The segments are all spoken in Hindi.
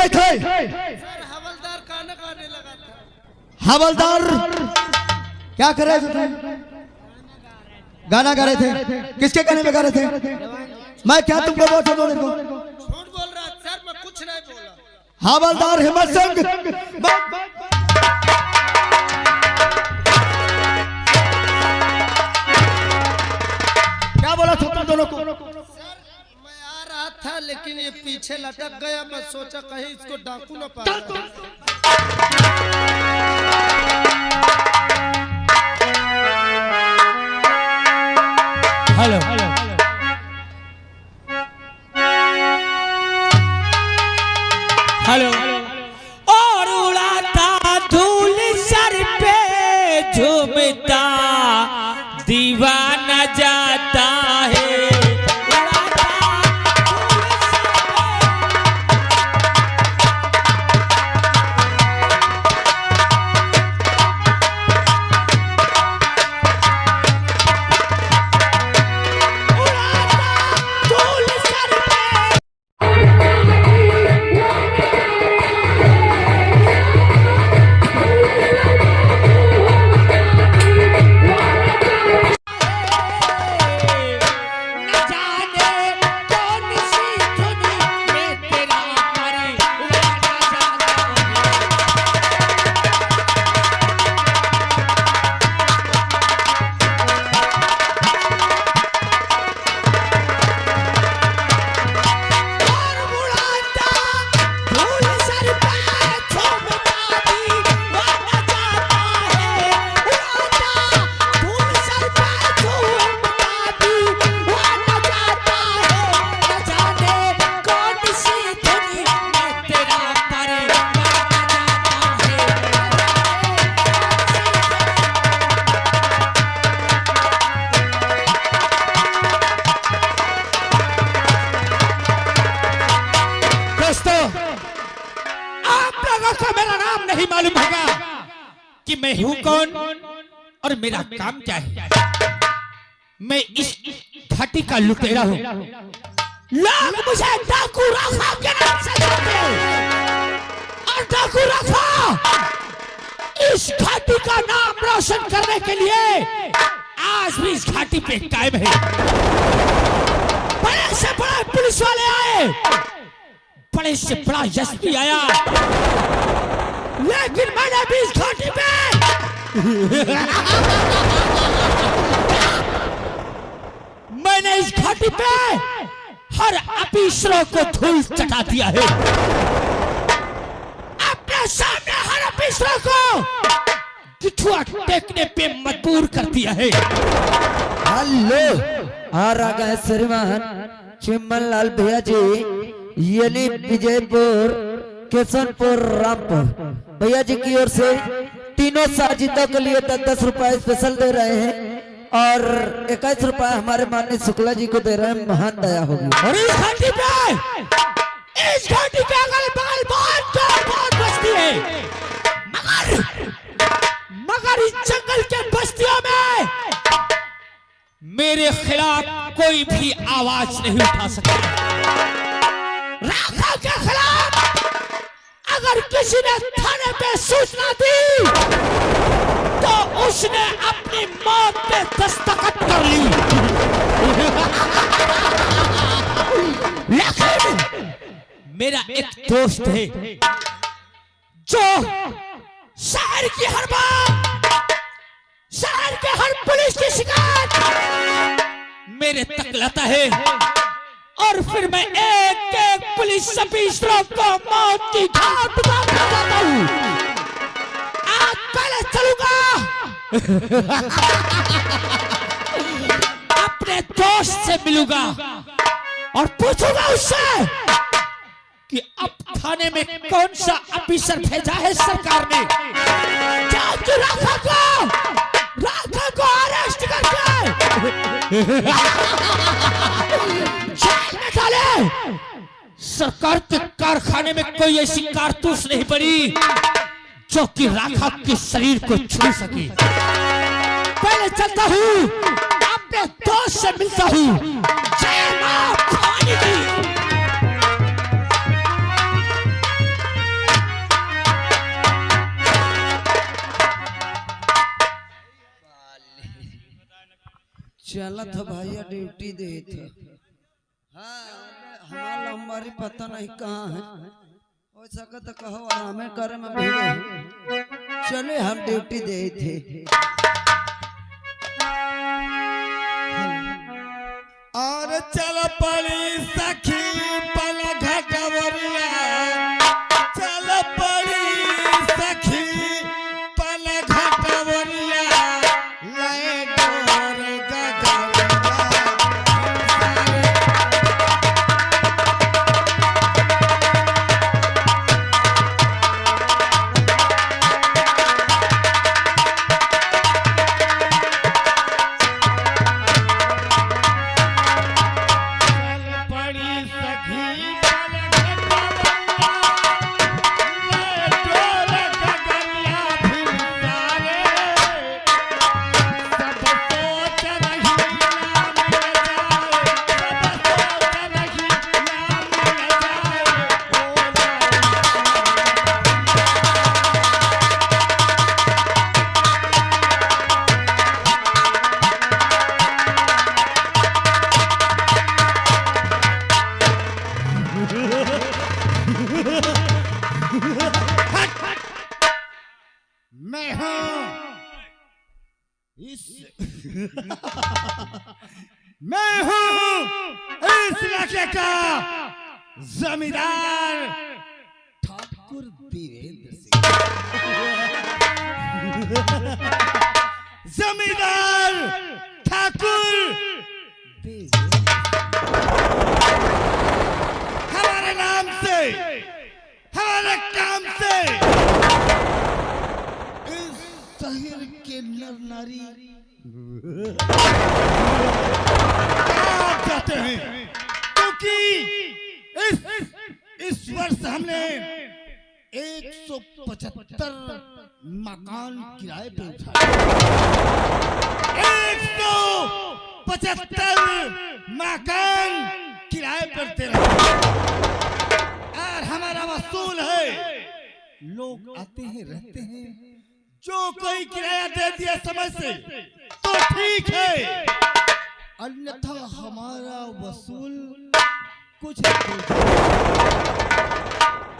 रहे थे? हवलदार गाना गाने लगा था। हवलदार क्या कर रहे थे? गाना गा रहे थे। किसके गाने में गा रहे थे? मैं क्या तुमको बोल सकता हूँ? झूठ बोल रहा है सर, मैं कुछ नहीं बोला। हवलदार हिम्मत सिंह क्या बोला था तुम दोनों को? सर मैं आ रहा था लेकिन ये पीछे लटक गया, मैं सोचा कहीं इसको डाकू न पा जाए। हेलो हेलो और उड़ाता धूल सर पे झूमता दीवाना जाता है। मेरा नाम नहीं मालूम होगा कि मैं हूं कौन और मेरा काम क्या है। मैं इस घाटी का लुटेरा हूं। लोग मुझे डाकू राखा के नाम से जानते हैं और डाकू राखा इस घाटी का नाम रोशन करने के लिए आज भी इस घाटी पे कायम है। बड़े से बड़े पुलिस वाले आए, बड़े से बड़ा एसपी आया, लेकिन मैंने भी इस घाटी पे मैंने इस घाटी पे हर अफीसरों को धूल चटा दिया है। अपने सामने हर अफीसरों को किठुआ टेकने पे मजबूर कर दिया है। हेलो, आ रहा गए श्रीमान चिमन लाल भैया जी, यानी विजयपुर, किशनपुर, रामपुर भैया जी की ओर से तीनों साजिदों के लिए 10-10 रुपए स्पेशल दे रहे हैं और 21 रुपए हमारे माननीय शुक्ला जी को दे रहे हैं। महान दया होगी। और इस घाटी के अगल बगल बहुत बस्ती है, मगर इस जंगल के बस्तियों में मेरे खिलाफ कोई भी आवाज नहीं उठा सकता। राखा के खिलाफ अगर किसी ने थाने पे सूचना दी तो उसने अपनी मौत पे दस्तखत कर ली। लेकिन मेरा एक दोस्त है जो शहर की हर बात, शहर के हर पुलिस की शिकायत मेरे तक लाता है और फिर मैं एक एक पुलिस अफसरों को मौत की घाट उतारता जाता हूँ। आज पहले चलूंगा अपने दोस्त से मिलूंगा और पूछूंगा उससे कि अब थाने में कौन सा अफसर भेजा है सरकार ने जाके राखा को अरेस्ट करके जेल में डाले। सरकार के कारखाने में कोई ऐसी कारतूस नहीं पड़ी जो कि राखा के शरीर को छू सके। पहले चलता हूँ, अपने दोस्त से मिलता हूँ। जय मां भवानी की। चला था भैया ड्यूटी दे था। हाँ हमारा हमारी पता नहीं कहाँ है, हो सके तो कहो आराम करे में भेजे। चले हम ड्यूटी दे थे। और चल पड़ी सखी पल घटवरिया, चल पड़ी सखी पल घटवरिया, ले डोर गगरिया। मैं हूं मैं हूं इस इलाके का जमींदार ठाकुर देवेंद्र सिंह। जमींदार ठाकुर हमारे नाम से, हमारे काम से इस शहर के नर नारी जाते हैं, क्योंकि इस वर्ष हमने 175 मकान किराए पे उठाए। 175 मकान किराए पर दे रहे हैं और हमारा वसूल है। लोग आते हैं रहते हैं, जो कोई किराया दे दिया समय से तो ठीक है, अन्यथा हमारा वसूल कुछ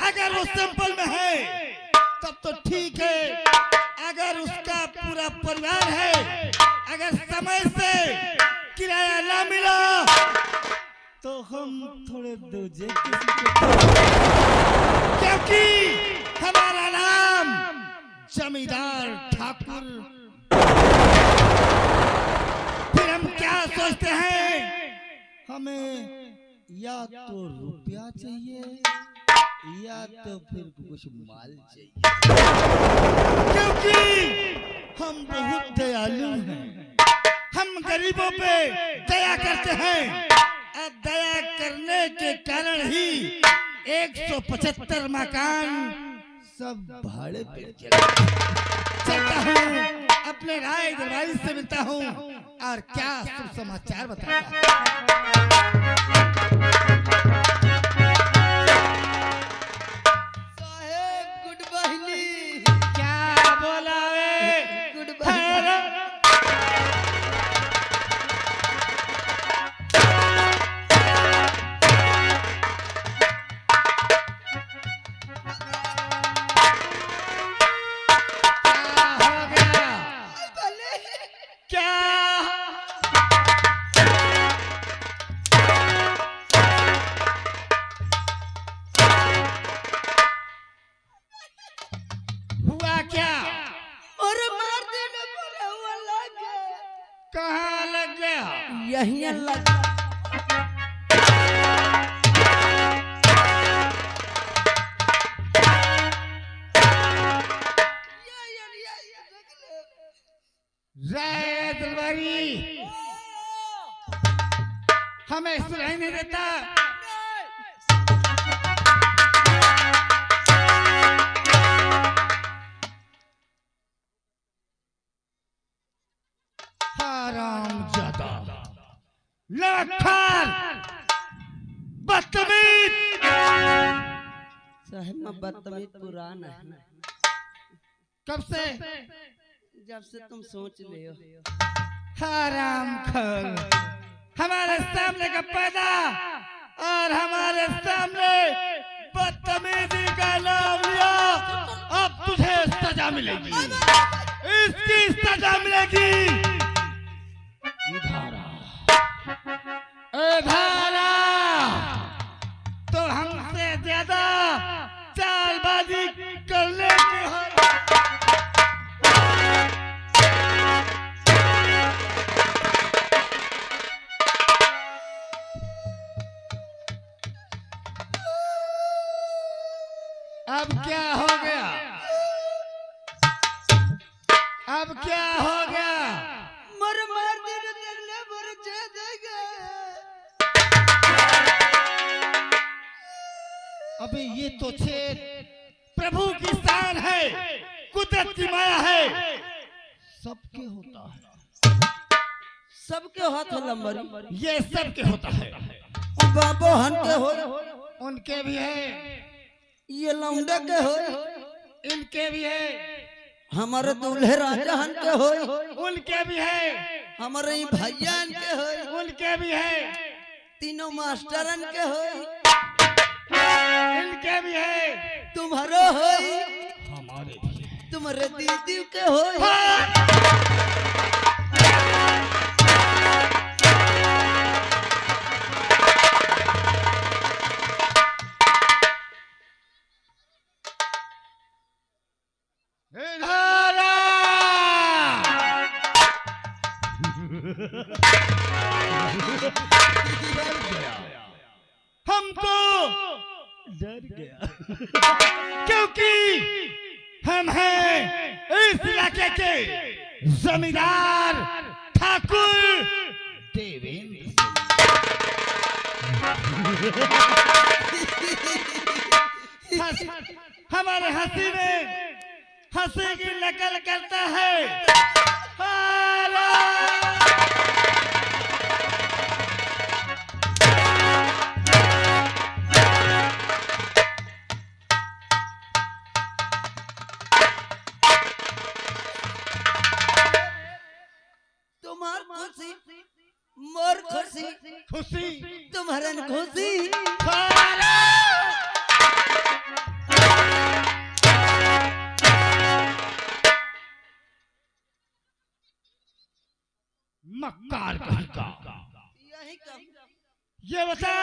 अगर वो सिंपल में है तब तो ठीक है, अगर उसका पूरा परिवार है, अगर समय से किराया ना मिला तो हम थोड़े दूजे, क्योंकि हमारा नाम जमींदार ठाकुर। फिर हम क्या सोचते हैं, हमें या तो रुपया चाहिए या तो फिर कुछ माल चाहिए, क्योंकि हम बहुत दयालु हैं। हम गरीबों पे दया करते हैं और दया करने के कारण ही 175 मकान सब भाड़े पे चलता हूँ, अपने राय दरबारी से मिलता हूँ और क्या शुभ समाचार बताता साहेब गुड बहिनी। क्या बोला वे? गुड बहिनी। हुआ क्या? और मार देने पर हुआ लग गया। कहाँ लग गया? यहीं लग राय दरबारी हमें सुनाई नहीं देता। हरामजादा, लड़खड़, बदतमीज। साहब में बदतमीज पुराना है। कब से? जब से तुम सोच ले हो। हराम खोर हमारे सामने का पैदा और हमारे सामने बदतमीजी का नाम लिया। अब तुझे सजा मिलेगी, इसकी सजा मिलेगी। धारा तो हमसे ज्यादा चालबाजी करने की हो। अब क्या हो गया? अब क्या हो गया? मर मार दिन देखले मर जे देगा। अबे ये तो छेद प्रभु की शान है, कुदरत की माया है, सबके होता है। सबके हाथ लंबरी ये सबके होता है। बाबो हन के हो, उनके भी है, ये लौंडे के हो, इनके भी है, हमारे दूल्हे राजा हन के हो, उनके भी है, हमारे ई भैया के हो, उनके भी है, तीनों मास्टरन के हो, इनके भी है, तुम्हारो हो, हमारे भी है। तुम्हारे दीदी के हो। हमको डर गया क्योंकि हम हैं इस इलाके के जमींदार ठाकुर देवेंद्र सिंह। हमारे हंसी में हंसी की नकल करता है। तुम्हार खुशी मोर खुशी, खुशी तुम्हारे खुशी। मक्कार कहीं का यही कम ये बता,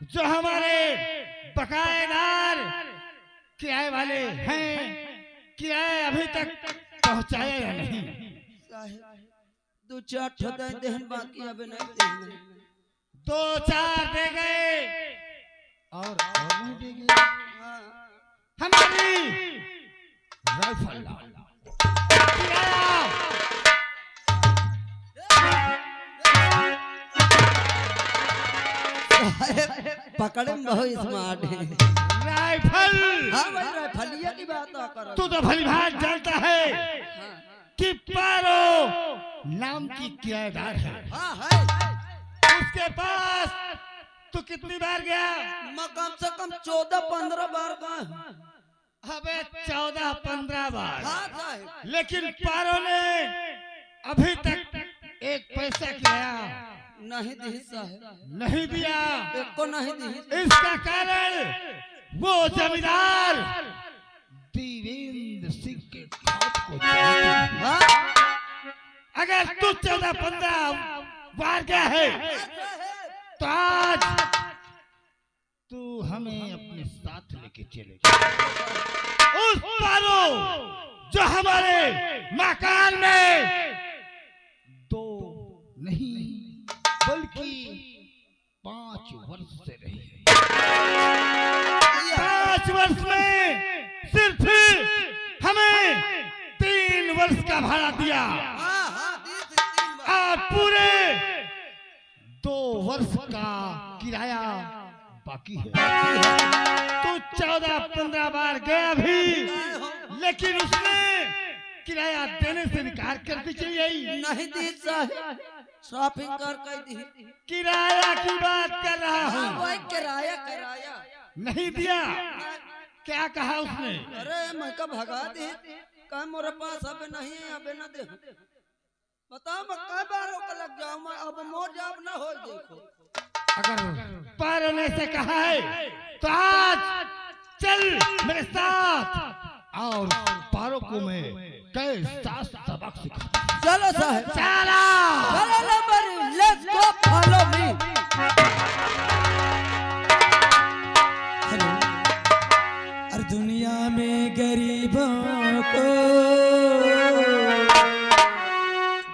जो हमारे बकायेदार किराए वाले हैं, किराया अभी तक पहुंचाया या नहीं? साहेब दो चार ठोदा देहन बाकी अब नहीं देंगे। 2-4 दे गए और नहीं दे गए। हमारी राइफल किराया पकड़े में बहुत स्मार्ट है। राइफल। हाँ भाई राइफलिया की बात कर। तू तो भली भांति जानता है कि पारो नाम की किराएदार है। हाँ है। उसके पास तू कितनी बार गया? मैं कम से कम 14-15 बार गया। अबे 14-15 बार। हाँ साहब। लेकिन पारो ने अभी तक एक पैसा किराया नहीं दी साहब, नहीं दिया। एक को नहीं दी। इसका कारण वो जमींदार देवेंद्र सिंह के खौफ को जानता है। अगर तू 14-15 बार गया है तो आज तू हमें अपने साथ लेके चलेगा। उस पारो जो हमारे मकान में 2 नहीं बल्कि 5 वर्ष से रही है। 5 वर्ष में सिर्फ हमें 3 वर्ष का भाड़ा दिया और पूरे 2 वर्ष का किराया बाकी है। तो 14-15 बार गया भी, लेकिन उसने किराया देने से इनकार कर दी। चाहिए नहीं दी साहब, शॉपिंग कर दी। किराया की बात कर रहा हूँ। वही किराया किराया नहीं दिया। क्या कहा उसने? अरे मैं का भगा दे, कहा मोरे पास अब नहीं है, अब ना दे। बताओ मैं कई बार ओके लग जाऊं मैं अब मोर जाब ना हो देखो अगर पैरों ने से कहा है तो आज चल मेरे साथ और पारों को मैं कैसा सबक सिखा। चलो साहब चला चलो number let's go follow me और दुनिया में गरीबों को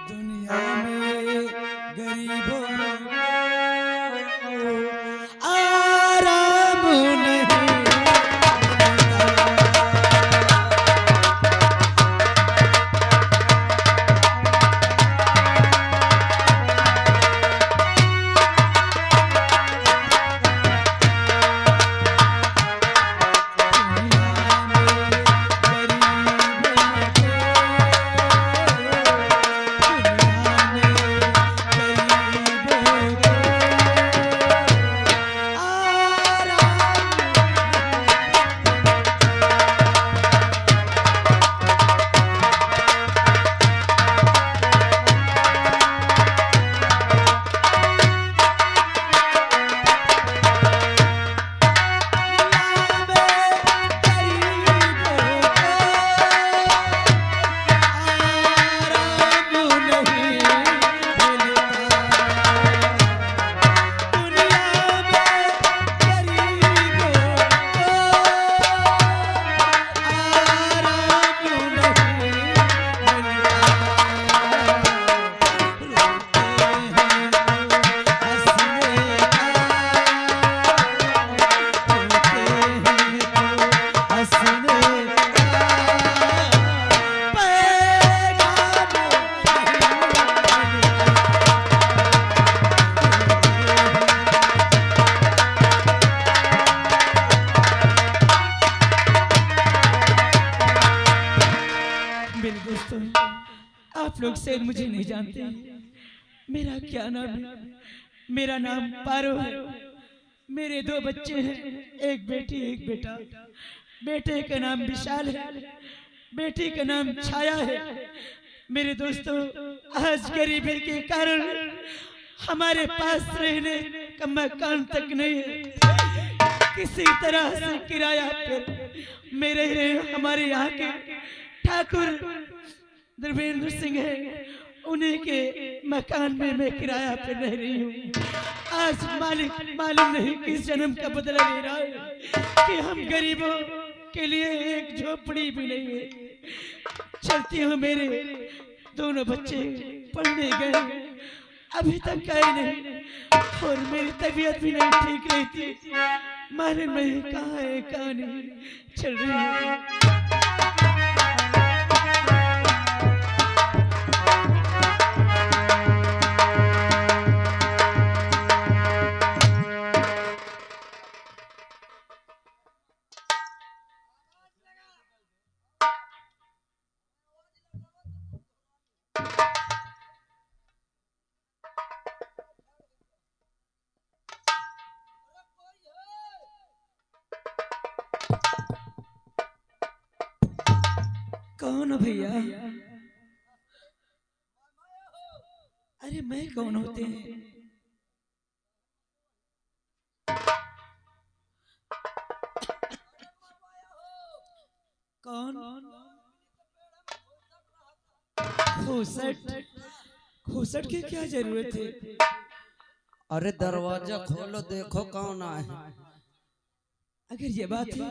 दुनिया में गरीबों को आराम नहीं आप लोग शायद मुझे नहीं जानते मेरा क्या नाम है। मेरा नाम पारो है। मेरे दो बच्चे हैं, एक बेटी एक बेटा। बेटे का नाम विशाल है, बेटी का नाम छाया है। मेरे दोस्तों, आज गरीबी के कारण हमारे पास रहने का मकान तक नहीं है। किसी तरह से किराया पर मेरे हमारे यहाँ के ठाकुर धर्मेंद्र सिंह है, उन्हीं के मकान में मैं किराया पर रह रही हूँ। आज मालिक मालूम नहीं किस जन्म का बदला ले रहा है कि हम गरीबों के लिए एक झोपड़ी भी नहीं है। चलती हूँ, मेरे दोनों बच्चे पढ़ने गए, अभी तक आए नहीं और मेरी तबीयत भी नहीं ठीक रहती। मालूम नहीं कहाँ है कहाँ नहीं। चल रही हूँ। कौन हो भैया? अरे मैं कौन होते हैं? कौन? खूसट की क्या जरूरत है? अरे दरवाजा खोलो, देखो कौन आए। अगर ये बात है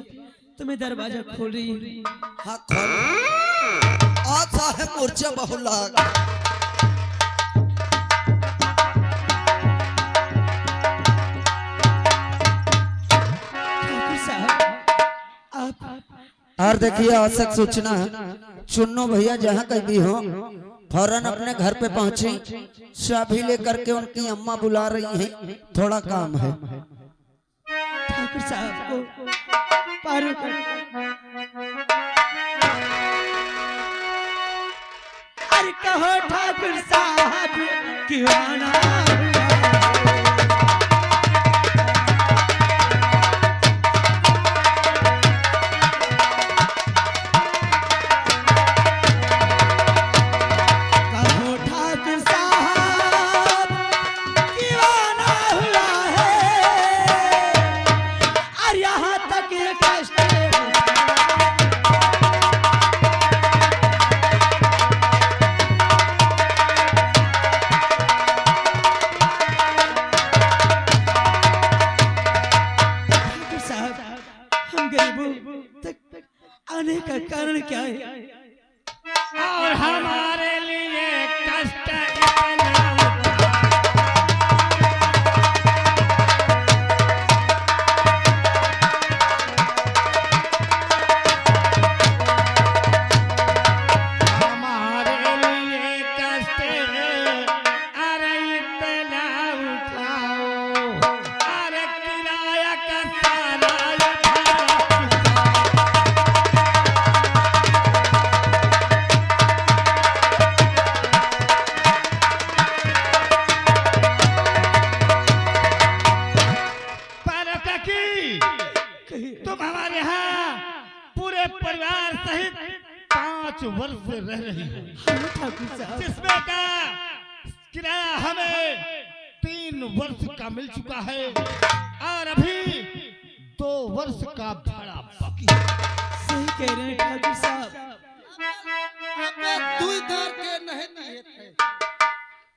तो मैं दरवाजा खोल रही हूँ। हाँ खोलो। आता है मूर्छा बहुला। और देखिए आवश्यक सूचना, चुन्नू भैया जहाँ कहीं भी हो फौरन अपने घर पे पहुंची, चाबी लेकर के उनकी अम्मा बुला रही हैं, थोड़ा काम है। ठाकुर साहब को पारो कर। अरे कहो ठाकुर साहब क्यों आना कहो ठाकुर वर्ष से रह रही हूँ, हाँ ठाकुर साहब, जिसमें का किराया हमें 3 वर्ष का मिल चुका है और अभी 2 वर्ष का भाड़ा बाकी है। सही कह रहे हैं ठाकुर साहब। अबे दुई दर के नहीं दिए थे,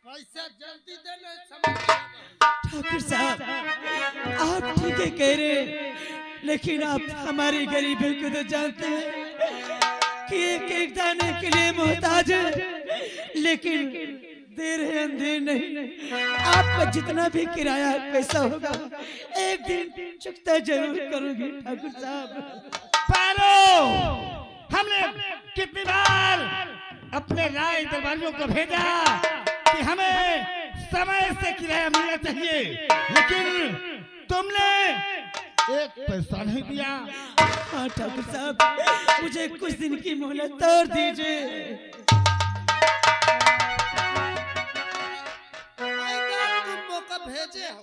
पैसा जल्दी देने समझ। ठाकुर साहब आप ठीक है कह रहे हैं, लेकिन आप हमारी गरीबी को तो जानते हैं कि एक एक दाने के लिए मोहताज है, लेकिन देर है अंधेर नहीं। आपका जितना भी किराया पैसा होगा एक दिन चुकता जरूर करोगे ठाकुर साहब। पारो, हमने कितनी बार अपने राय दरबारियों को भेजा कि हमें समय से किराया मिलना चाहिए, लेकिन तुमने एक पैसा नहीं दिया। हाँ ठाकुर साहब, मुझे कुछ दिन की मोहलत और दीजिए। तुम मौका भेजे हो,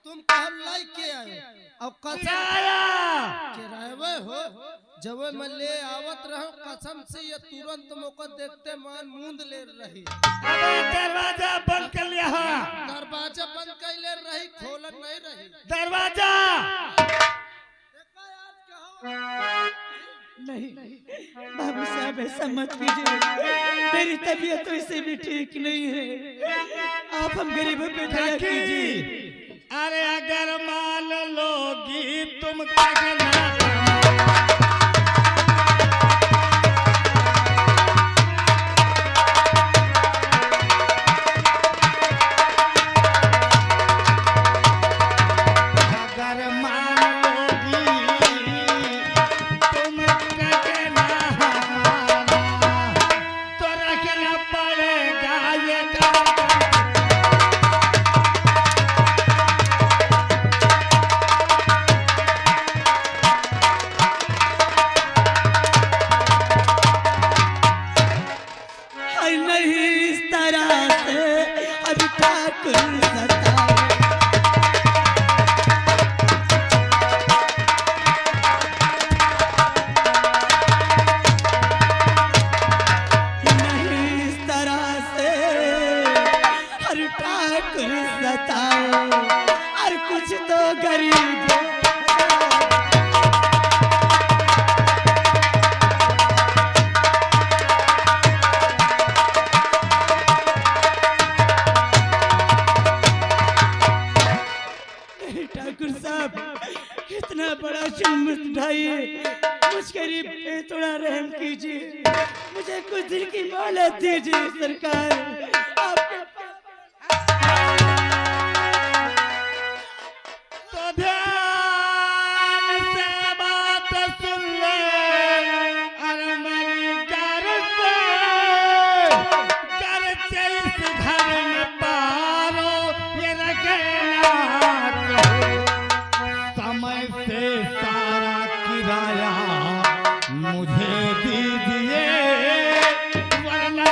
तुम कहल लाई के आए अब किराए हो जब मैं ले आवत रहो कसम से ये तुरंत मौका देखते मान मूंद ले रही। अबे दरवाजा बंद कर लिया है। दरवाजा बंद कर ले रही, खोलन नहीं रही दरवाजा। नहीं बाबू साहब ऐसा मत कीजिए, मेरी तबीयत तो इससे भी ठीक नहीं है। आप हम गरीबों पे दया कीजिए। अरे अगर मान लोगी तुम कहना और कुछ तो गरीब ठाकुर साहब इतना बड़ा जुल्म उठाइए, मुझ गरीब पे थोड़ा रहम कीजिए, मुझे कुछ दिन की मोहलत दीजिए सरकार। आपके तो ध्यान से बात सुन ले, अरे मेरी घर से इस घर में पारो ये रखेला समय से सारा किराया मुझे दीजिए, वरना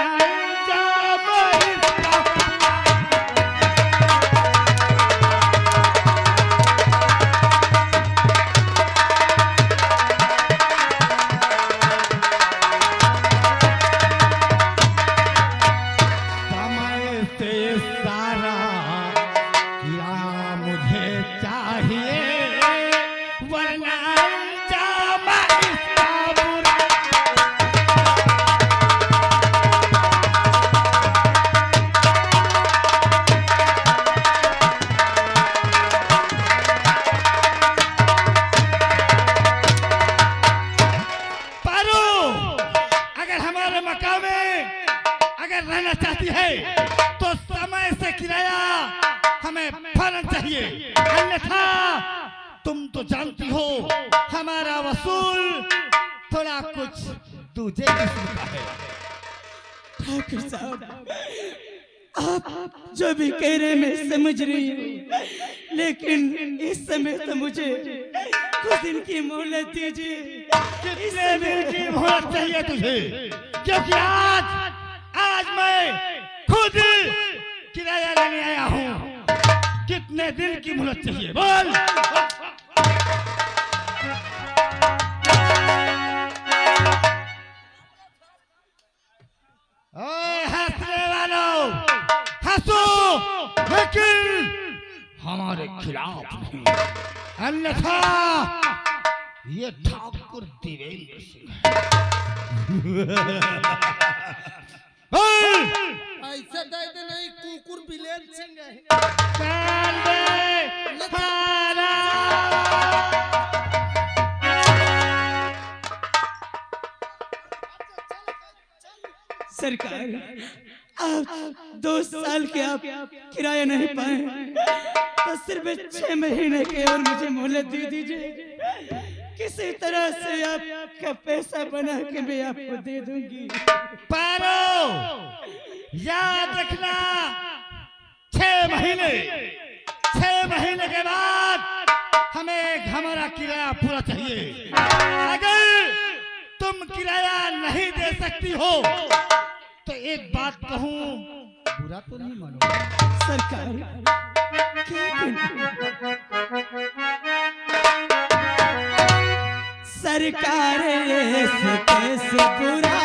जब इसका समय से सारा किराया मुझे चाहिए, वरना जब इसका बुरा पारो, अगर हमारे मकान में अगर रहना चाहती है तो समय से किराया हमें फौरन चाहिए, अन्यथा तुम तो जानती हो हमारा वसूल थोड़ा कुछ दूसरे किस्म का है। ठाकुर साहब आप जो भी कह रहे हैं मैं समझ रही हूँ, लेकिन इस समय तो मुझे कुछ दिन की मोहलत दीजिए। कितने दिन की मोहलत चाहिए तुझे? क्योंकि आज मैं खुद किराया लेने आया हूँ। कितने दिन की मोहलत चाहिए बोल? ओए हंसने वालों, हंसो, लेकिन हमारे खिलाफ नहीं, अन्यथा ये ठाकुर देवेंद्र सिंह ऐसे दे दे नहीं, कुकुर बिलेन सिंह है। कान दे, हारा। सरकार, आप 2 साल के आप किराया नहीं पाए तो सिर्फ 6 महीने के और मुझे मोहलत दे दीजिए। किसी तरह से आपका पैसा बना के मैं आपको दे दूंगी। पारो, याद रखना, 6 महीने के बाद हमें हमारा किराया पूरा चाहिए। अगर तुम किराया नहीं दे सकती हो तो एक बात कहूं, बुरा तो नहीं मानो। सरकार, सरकार ऐसे कैसे बुरा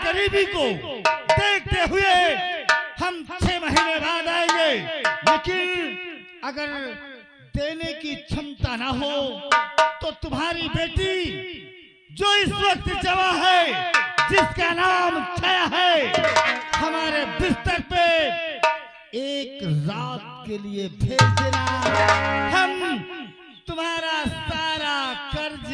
गरीबी को देखते हुए हम 6 महीने बाद आएंगे, लेकिन अगर देने की क्षमता ना हो तो तुम्हारी बेटी जो इस वक्त जवां है, जिसका नाम छाया है, हमारे बिस्तर पे एक रात के लिए भेज देना। हम तुम्हारा सारा कर्ज